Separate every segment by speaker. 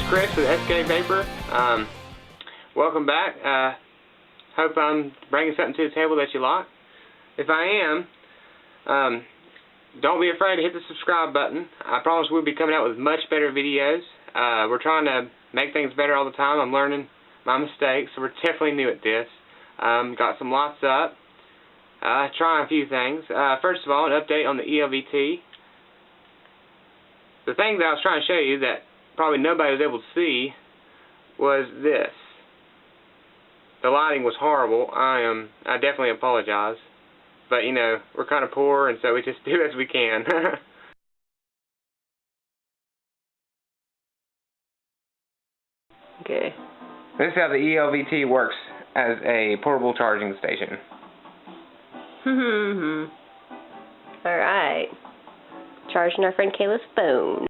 Speaker 1: Chris with e-cig Vapor. Welcome back. Hope I'm bringing something to the table that you like. If I am, don't be afraid to hit the subscribe button. I promise we'll be coming out with much better videos. We're trying to make things better all the time. I'm learning my mistakes, so we're definitely new at this. Got some lots up. Trying a few things. First of all, an update on the ELVT. The thing that I was trying to show you that probably nobody was able to see was this. The lighting was horrible. I definitely apologize. But, you know, we're kind of poor, and so we just do as we can. Okay. This is how the ELVT works as a portable charging station.
Speaker 2: Alright. Charging our friend Kayla's phone.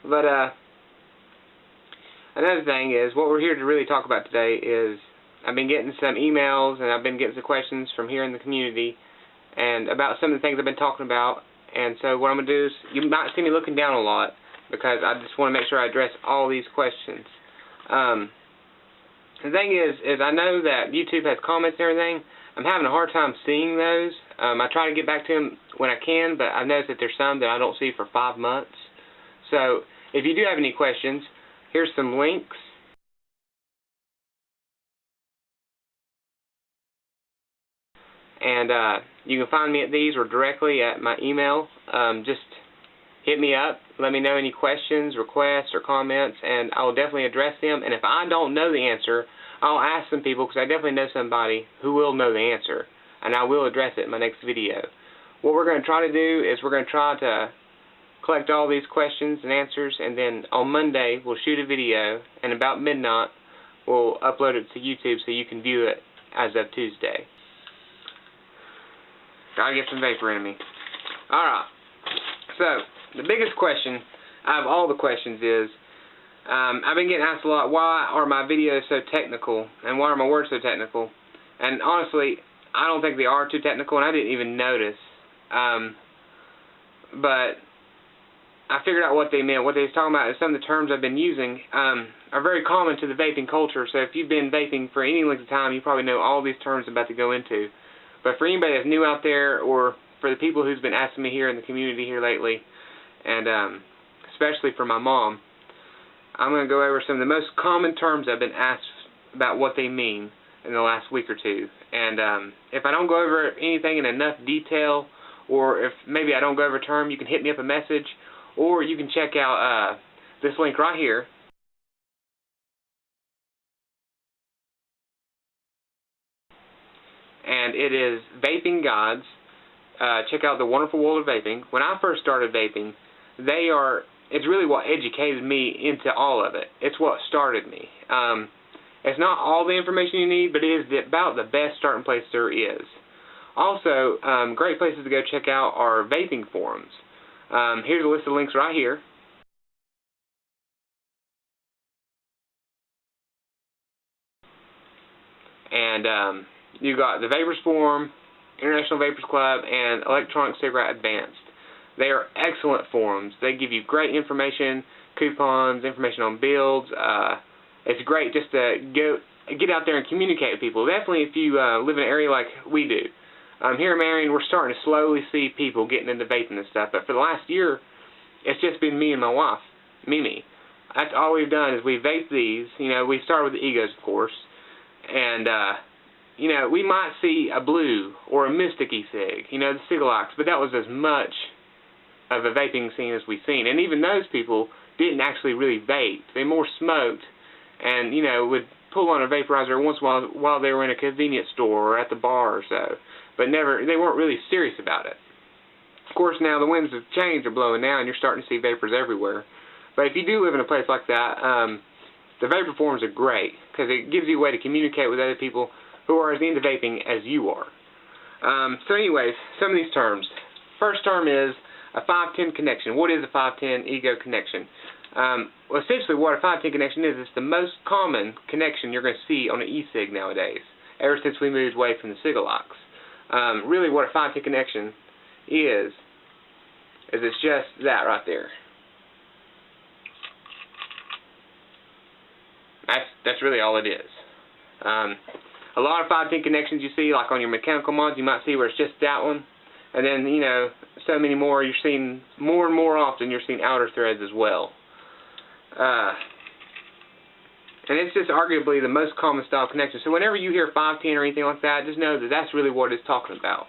Speaker 1: But, another thing is, what we're here to really talk about today is, I've been getting some emails and I've been getting some questions from here in the community and about some of the things I've been talking about. And so what I'm going to do is, you might see me looking down a lot because I just want to make sure I address all these questions. The thing is I know that YouTube has comments and everything. I'm having a hard time seeing those. I try to get back to them when I can, but I've noticed that there's some that I don't see for 5 months. So if you do have any questions, here's some links. And you can find me at these or directly at my email. Just hit me up, let me know any questions, requests, or comments, and I will definitely address them. And if I don't know the answer, I'll ask some people, because I definitely know somebody who will know the answer, and I will address it in my next video. What we're going to try to do is we're going to try to collect all these questions and answers, and then on Monday we'll shoot a video, and about midnight we'll upload it to YouTube so you can view it as of Tuesday. Gotta get some vapor in me. Alright, so the biggest question out of all the questions is, I've been getting asked a lot, why are my videos so technical, and why are my words so technical? And honestly, I don't think they are too technical, and I didn't even notice. But I figured out what they meant. What they was talking about is some of the terms I've been using are very common to the vaping culture. So if you've been vaping for any length of time, you probably know all these terms I'm about to go into. But for anybody that's new out there, or for the people who's been asking me here in the community here lately, and especially for my mom, I'm going to go over some of the most common terms I've been asked about what they mean in the last week or two. And if I don't go over anything in enough detail, or if maybe I don't go over a term, you can hit me up a message, or you can check out this link right here. And it is Vaping Guides. Check out the wonderful world of vaping. When I first started vaping, it's really what educated me into all of it. It's what started me. It's not all the information you need, but it is about the best starting place there is. Also, great places to go check out are vaping forums. Here's a list of links right here. And you got the Vapers Forum, International Vapers Club, and Electronic Cigarette Advanced. They are excellent forums. They give you great information, coupons, information on builds. It's great just to get out there and communicate with people. Definitely if you live in an area like we do. Here in Marion, we're starting to slowly see people getting into vaping and stuff. But for the last year, it's just been me and my wife, Mimi. That's all we've done is we vape these. You know, we started with the Egos, of course. And, you know, we might see a blue or a mystic e-cig, you know, the cigarettes, but that was as much of a vaping scene as we've seen. And even those people didn't actually really vape. They more smoked and, you know, would pull on a vaporizer once in a while they were in a convenience store or at the bar or so. But they weren't really serious about it. Of course, now the winds of change are blowing now and you're starting to see vapors everywhere. But if you do live in a place like that, the vapor forums are great because it gives you a way to communicate with other people who are as into vaping as you are. So anyways, some of these terms. First term is a 510 connection. What is a 510 ego connection? Well, essentially what a 510 connection is, it's the most common connection you're going to see on an e-cig nowadays, ever since we moved away from the cigalocks. Really what a 510 connection is it's just that right there. That's really all it is. A lot of 510 connections you see, like on your mechanical mods, you might see where it's just that one. And then, you know, so many more, you're seeing more and more often, you're seeing outer threads as well. And it's just arguably the most common style connection. So whenever you hear 510 or anything like that, just know that that's really what it's talking about.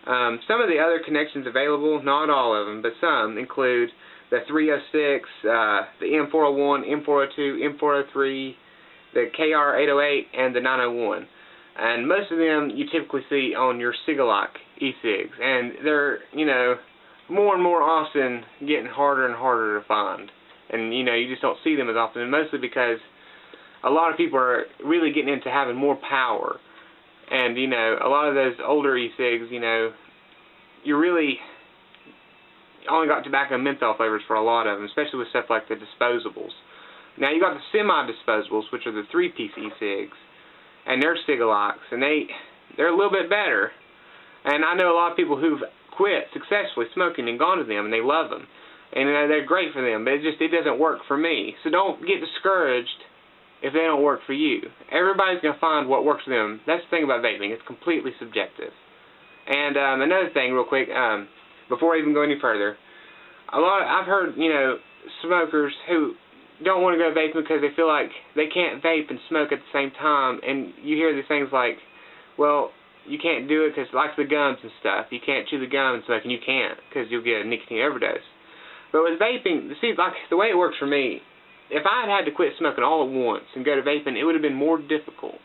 Speaker 1: Some of the other connections available, not all of them, but some include the 306, the M401, M402, M403, the KR808, and the 901. And most of them you typically see on your Cig-alike e-cigs. And they're, you know, more and more often getting harder and harder to find. And, you know, you just don't see them as often, and mostly because a lot of people are really getting into having more power. And, you know, a lot of those older e-cigs, you know, you really only got tobacco and menthol flavors for a lot of them, especially with stuff like the disposables. Now, you got the semi-disposables, which are the 3-piece e-cigs, and they're Cig-alikes, and they're a little bit better. And I know a lot of people who've quit successfully smoking and gone to them, and they love them. And they're great for them, but it doesn't work for me. So don't get discouraged if they don't work for you. Everybody's going to find what works for them. That's the thing about vaping. It's completely subjective. And another thing real quick, before I even go any further, I've heard, you know, smokers who don't want to go vaping because they feel like they can't vape and smoke at the same time. And you hear these things like, well, you can't do it because like the gums and stuff. You can't chew the gum and smoke, and you can't because you'll get a nicotine overdose. But with vaping, see, like the way it works for me, if I had to quit smoking all at once and go to vaping, it would have been more difficult.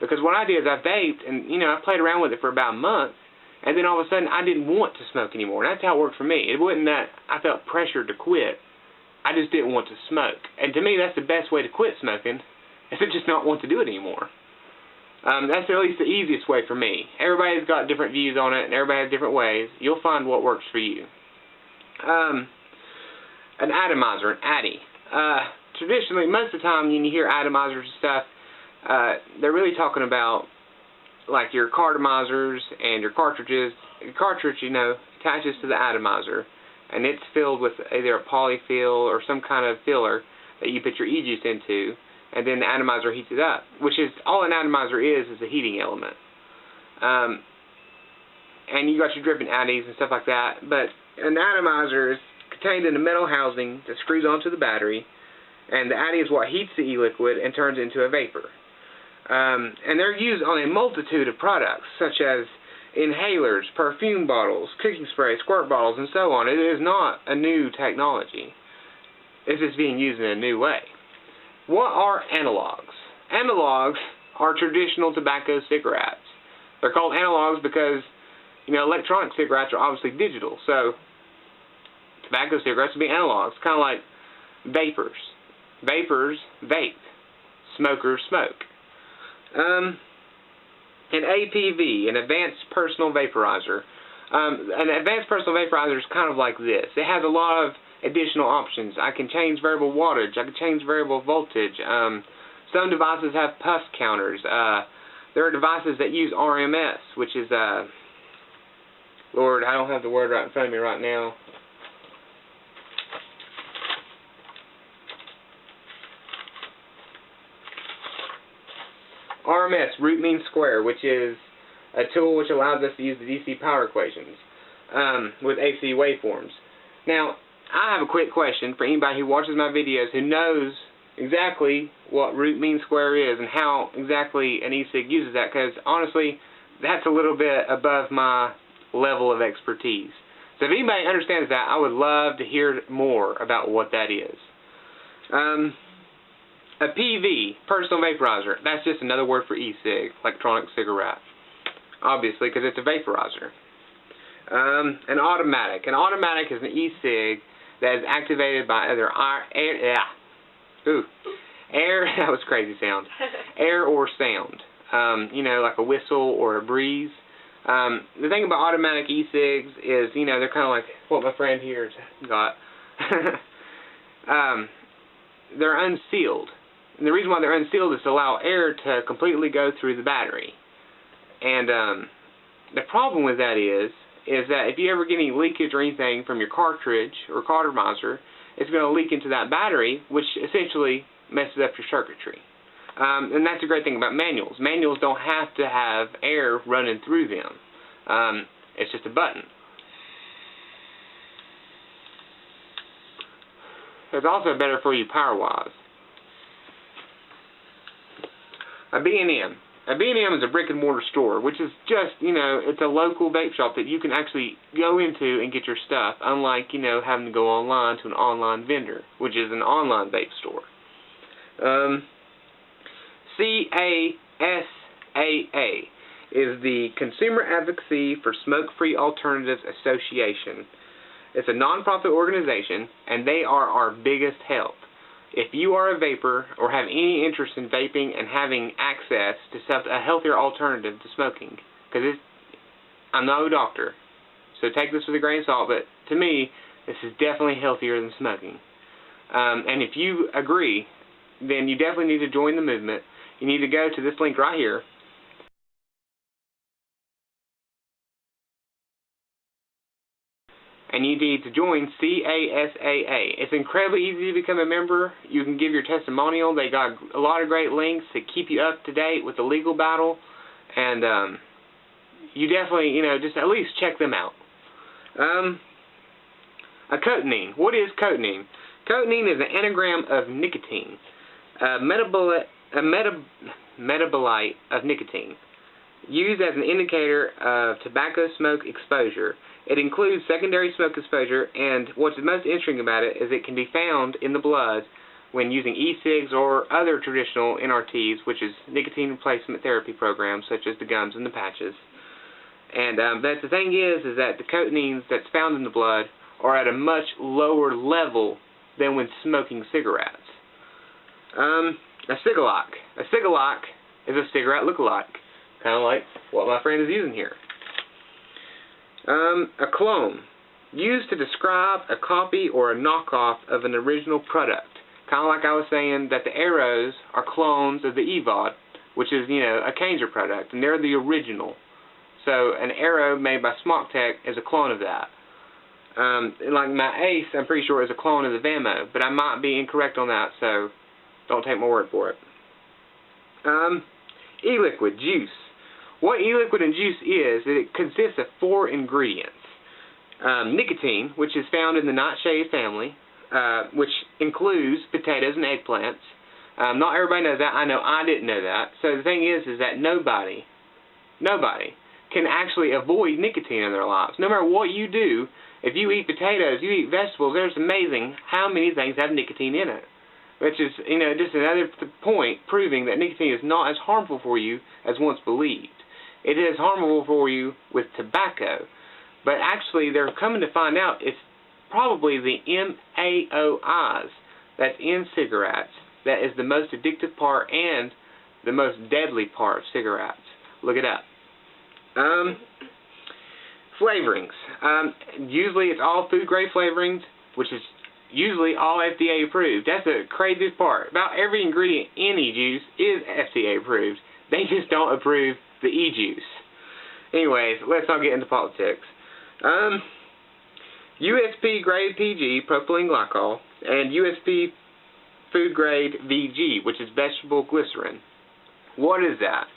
Speaker 1: Because what I did is I vaped, and, you know, I played around with it for about a month, and then all of a sudden I didn't want to smoke anymore. And that's how it worked for me. It wasn't that I felt pressured to quit. I just didn't want to smoke. And to me, that's the best way to quit smoking, is to just not want to do it anymore. That's at least the easiest way for me. Everybody's got different views on it, and everybody has different ways. You'll find what works for you. An atomizer, an Addy. Traditionally, most of the time when you hear atomizers and stuff, they're really talking about like your cartomizers and your cartridges. Your cartridge, you know, attaches to the atomizer, and it's filled with either a polyfill or some kind of filler that you put your e-juice into, and then the atomizer heats it up, which is all an atomizer is a heating element. And you got your dripping addies and stuff like that, but an atomizer is contained in a metal housing that screws onto the battery, and the addy is what heats the e-liquid and turns it into a vapor. And they're used on a multitude of products, such as inhalers, perfume bottles, cooking spray, squirt bottles, and so on. It is not a new technology. It's just being used in a new way. What are analogs? Analogs are traditional tobacco cigarettes. They're called analogs because, you know, electronic cigarettes are obviously digital, so tobacco cigarettes would be analogs, kind of like vapers. Vapers vape. Smokers smoke. An APV, an Advanced Personal Vaporizer. An Advanced Personal Vaporizer is kind of like this. It has a lot of additional options. I can change variable wattage. I can change variable voltage. Some devices have puff counters. There are devices that use RMS, which is, Lord, I don't have the word right in front of me right now. RMS, root mean square, which is a tool which allows us to use the DC power equations with AC waveforms. Now, I have a quick question for anybody who watches my videos who knows exactly what root mean square is and how exactly an e-cig uses that, because honestly, that's a little bit above my level of expertise. So if anybody understands that, I would love to hear more about what that is. A PV, personal vaporizer, that's just another word for e-cig, electronic cigarette, obviously, because it's a vaporizer. An automatic. An automatic is an e-cig that is activated by either air, that was a crazy sound, air or sound, you know, like a whistle or a breeze. The thing about automatic e-cigs is, you know, they're kind of like what my friend here's got. They're unsealed. And the reason why they're unsealed is to allow air to completely go through the battery. And the problem with that is that if you ever get any leakage or anything from your cartridge or cartomizer, it's going to leak into that battery, which essentially messes up your circuitry. And that's a great thing about manuals. Manuals don't have to have air running through them. It's just a button. It's also better for you power-wise. A B&M. A B&M is a brick-and-mortar store, which is just, it's a local vape shop that you can actually go into and get your stuff, unlike, having to go online to an online vendor, which is an online vape store. CASAA is the Consumer Advocacy for Smoke-Free Alternatives Association. It's a non-profit organization, and they are our biggest help. If you are a vapor or have any interest in vaping and having access to a healthier alternative to smoking, because I'm no doctor, so take this with a grain of salt, but to me, this is definitely healthier than smoking. And if you agree, then you definitely need to join the movement. You need to go to this link right here. And you need to join CASAA. It's incredibly easy to become a member. You can give your testimonial. They got a lot of great links to keep you up to date with the legal battle. And you definitely, just at least check them out. A cotinine. What is cotinine? Cotinine is an anagram of nicotine. A metabolite of nicotine, used as an indicator of tobacco smoke exposure. It includes secondary smoke exposure, and what's most interesting about it is it can be found in the blood when using e-cigs or other traditional NRTs, which is nicotine replacement therapy programs, such as the gums and the patches. And but the thing is that the cotinines that's found in the blood are at a much lower level than when smoking cigarettes. A cigalock. A cigalock is a cigarette look-alike, kind of like what my friend is using here. A clone, used to describe a copy or a knockoff of an original product. Kind of like I was saying that the Arrows are clones of the EVOD, which is, a Kanger product, and they're the original. So an Arrow made by SmockTech is a clone of that. Like my Ace, I'm pretty sure is a clone of the Vamo, but I might be incorrect on that, so don't take my word for it. E-liquid, juice. What e-liquid and juice is it consists of 4 ingredients. Nicotine, which is found in the nightshade family, which includes potatoes and eggplants. Not everybody knows that. I know I didn't know that. So the thing is that nobody can actually avoid nicotine in their lives. No matter what you do, if you eat potatoes, you eat vegetables, it's amazing how many things have nicotine in it. Which is, just another point proving that nicotine is not as harmful for you as once believed. It is harmful for you with tobacco, but actually they're coming to find out it's probably the MAOIs that's in cigarettes that is the most addictive part and the most deadly part of cigarettes. Look it up. Flavorings. Usually it's all food grade flavorings, which is usually all FDA approved. That's the craziest part. About every ingredient in e-juice is FDA approved. They just don't approve the e-juice. Anyways, let's not get into politics. USP grade PG, propylene glycol, and USP food grade VG, which is vegetable glycerin. What is that?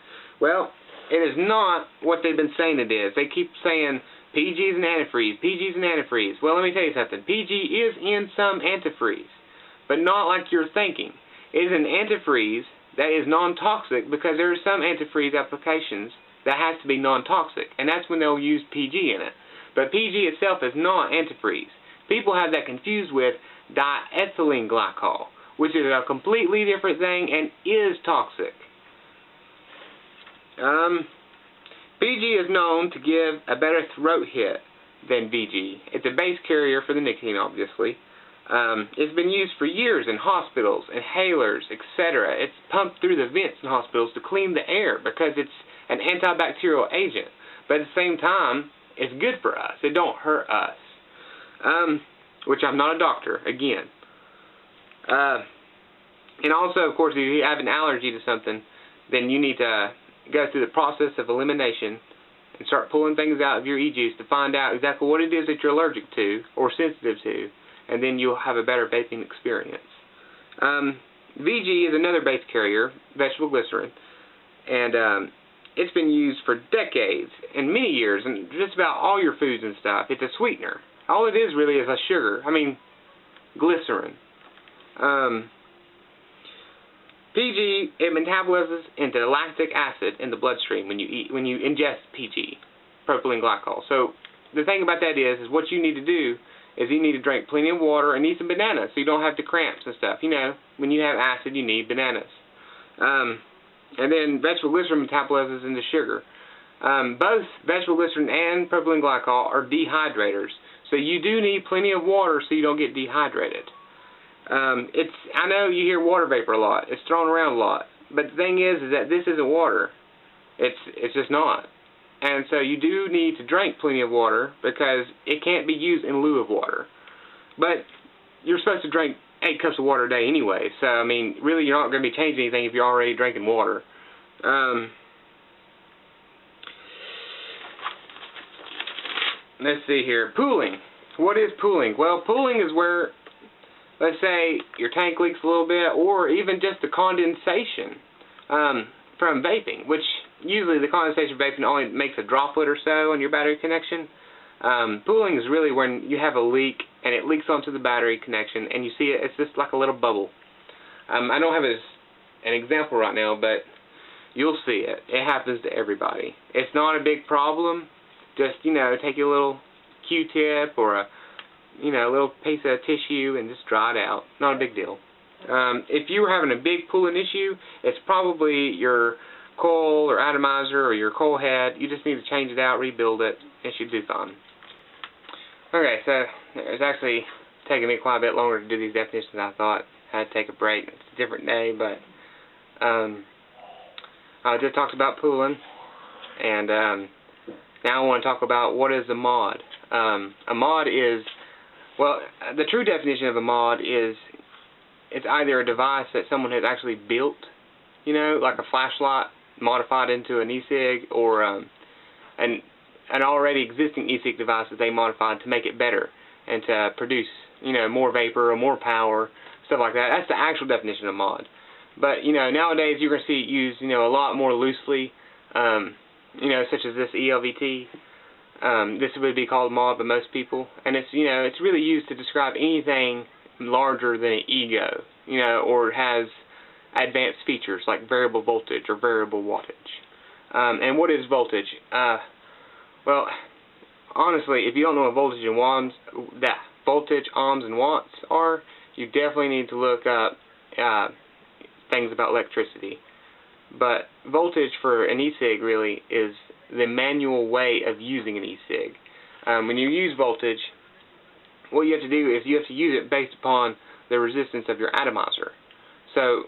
Speaker 1: Well, it is not what they've been saying it is. They keep saying PG's and antifreeze, PG's and antifreeze. Well, let me tell you something. PG is in some antifreeze, but not like you're thinking. It is an antifreeze that is non-toxic because there are some antifreeze applications that has to be non-toxic, and that's when they'll use PG in it. But PG itself is not antifreeze. People have that confused with diethylene glycol, which is a completely different thing and is toxic. PG is known to give a better throat hit than VG. It's a base carrier for the nicotine, obviously. It's been used for years in hospitals, inhalers, etc. It's pumped through the vents in hospitals to clean the air because it's an antibacterial agent. But at the same time, it's good for us. It don't hurt us. Which I'm not a doctor, again. And also, of course, if you have an allergy to something, then you need to go through the process of elimination and start pulling things out of your e-juice to find out exactly what it is that you're allergic to or sensitive to, and then you'll have a better vaping experience. VG is another base carrier, vegetable glycerin, and it's been used for decades and many years in just about all your foods and stuff. It's a sweetener. All it is really is a sugar. I mean, glycerin. PG, it metabolizes into lactic acid in the bloodstream when you ingest PG, propylene glycol. So the thing about that is what you need to do is you need to drink plenty of water and eat some bananas so you don't have the cramps and stuff. You know, when you have acid, you need bananas. And then vegetable glycerin metabolizes into sugar. Both vegetable glycerin and propylene glycol are dehydrators, so you do need plenty of water so you don't get dehydrated. I know you hear water vapor a lot. It's thrown around a lot. But the thing is that this isn't water. It's just not. And so you do need to drink plenty of water because it can't be used in lieu of water. But you're supposed to drink 8 cups of water a day anyway. So, I mean, really you're not going to be changing anything if you're already drinking water. Let's see here. Pooling. What is pooling? Well, pooling is where, let's say, your tank leaks a little bit, or even just the condensation from vaping, which usually the condensation vaping only makes a droplet or so on your battery connection. Pooling is really when you have a leak and it leaks onto the battery connection and you see it, it's just like a little bubble. I don't have an example right now, but you'll see it. It happens to everybody. It's not a big problem. Just, you know, take a little Q-tip or a little piece of tissue and just dry it out. Not a big deal. If you were having a big pooling issue, it's probably your coil or atomizer or your coil head. You just need to change it out, rebuild it, and it should do fine. Okay, so it's actually taking me quite a bit longer to do these definitions than I thought. I had to take a break. It's a different day, but I just talked about pooling, and now I want to talk about what is a mod. A mod is, well, the true definition of a mod is it's either a device that someone has actually built, you know, like a flashlight modified into an e-cig, or an already existing e-cig device that they modified to make it better and to produce, you know, more vapor or more power, stuff like that. That's the actual definition of mod. But, you know, nowadays you're going to see it used, you know, a lot more loosely, you know, such as this ELVT. This would be called mod by most people, and it's, you know, it's really used to describe anything larger than an ego, you know, or has advanced features like variable voltage or variable wattage. And what is voltage? Well, honestly, if you don't know what voltage and ohms and watts are, you definitely need to look up things about electricity. But voltage for an e-cig really is the manual way of using an e-cig. When you use voltage, what you have to do is you have to use it based upon the resistance of your atomizer. So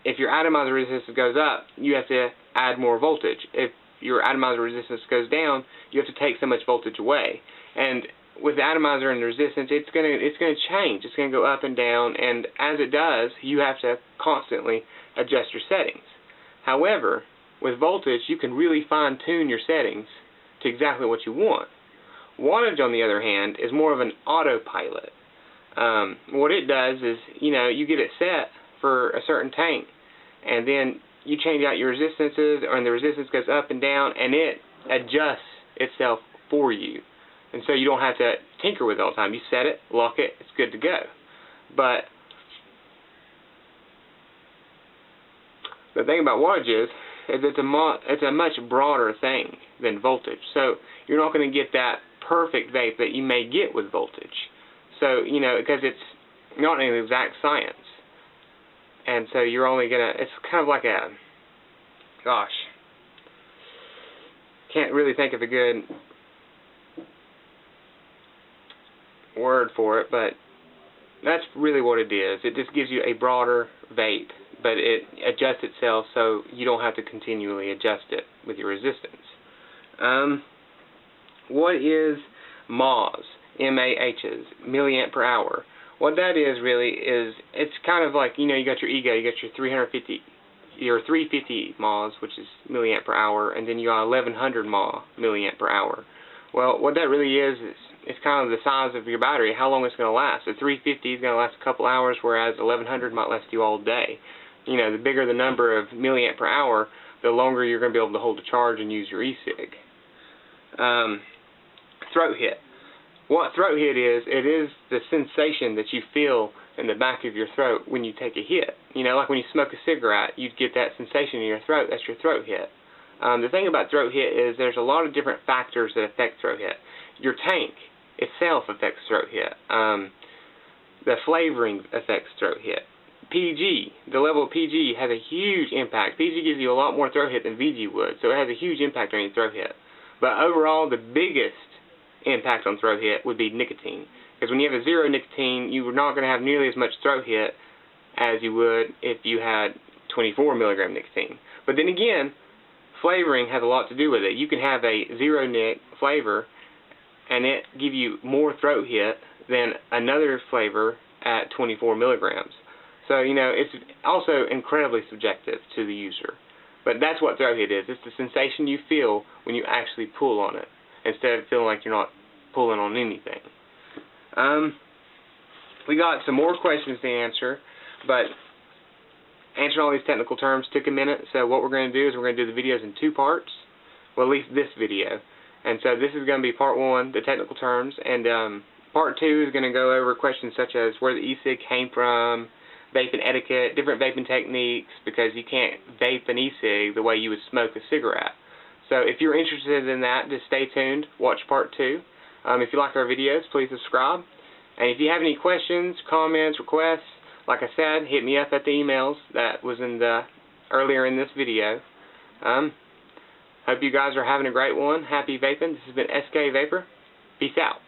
Speaker 1: if your atomizer resistance goes up, you have to add more voltage. If your atomizer resistance goes down, you have to take so much voltage away. And with the atomizer and the resistance, it's going to change. It's going to go up and down, and as it does, you have to constantly adjust your settings. However, with voltage, you can really fine-tune your settings to exactly what you want. Wattage, on the other hand, is more of an autopilot. What it does is, you know, you get it set for a certain tank, and then you change out your resistances, and the resistance goes up and down, and it adjusts itself for you. And so you don't have to tinker with it all the time. You set it, lock it, it's good to go. But the thing about wattage is it's a much broader thing than voltage. So you're not going to get that perfect vape that you may get with voltage. So, you know, because it's not an exact science. And so you're only going to, it's kind of like a, gosh, can't really think of a good word for it, but that's really what it is. It just gives you a broader vape, but it adjusts itself so you don't have to continually adjust it with your resistance. What is MAHs? M-A-Hs, milliamp per hour. What that is really is, it's kind of like, you know, you got your ego, you got your 350 MAHs, which is milliamp per hour, and then you got 1100 mAh, milliamp per hour. Well, what that really is it's kind of the size of your battery, how long it's going to last. The 350 is going to last a couple hours, whereas 1100 might last you all day. the bigger the number of milliamp per hour, the longer you're going to be able to hold a charge and use your e-cig. Throat hit. What throat hit is, it is the sensation that you feel in the back of your throat when you take a hit. Like when you smoke a cigarette, you'd get that sensation in your throat. That's your throat hit. The thing about throat hit is there's a lot of different factors that affect throat hit. Your tank itself affects throat hit. The flavoring affects throat hit. PG, the level of PG has a huge impact. PG gives you a lot more throat hit than VG would, so it has a huge impact on your throat hit. But overall, the biggest impact on throat hit would be nicotine. Because when you have a zero nicotine, you're not going to have nearly as much throat hit as you would if you had 24 milligram nicotine. But then again, flavoring has a lot to do with it. You can have a zero nic flavor and it give you more throat hit than another flavor at 24 milligrams. So, it's also incredibly subjective to the user. But that's what throat hit is. It's the sensation you feel when you actually pull on it, instead of feeling like you're not pulling on anything. We got some more questions to answer, but answering all these technical terms took a minute, so what we're going to do is we're going to do the videos in 2 parts, well, at least this video. And so this is going to be part 1, the technical terms, and part 2 is going to go over questions such as where the e-cig came from, vaping etiquette, different vaping techniques, because you can't vape an e-cig the way you would smoke a cigarette. So if you're interested in that, just stay tuned, watch part 2. If you like our videos, please subscribe. And if you have any questions, comments, requests, like I said, hit me up at the emails that was in the earlier in this video. Hope you guys are having a great one. Happy vaping. This has been SK Vapor. Peace out.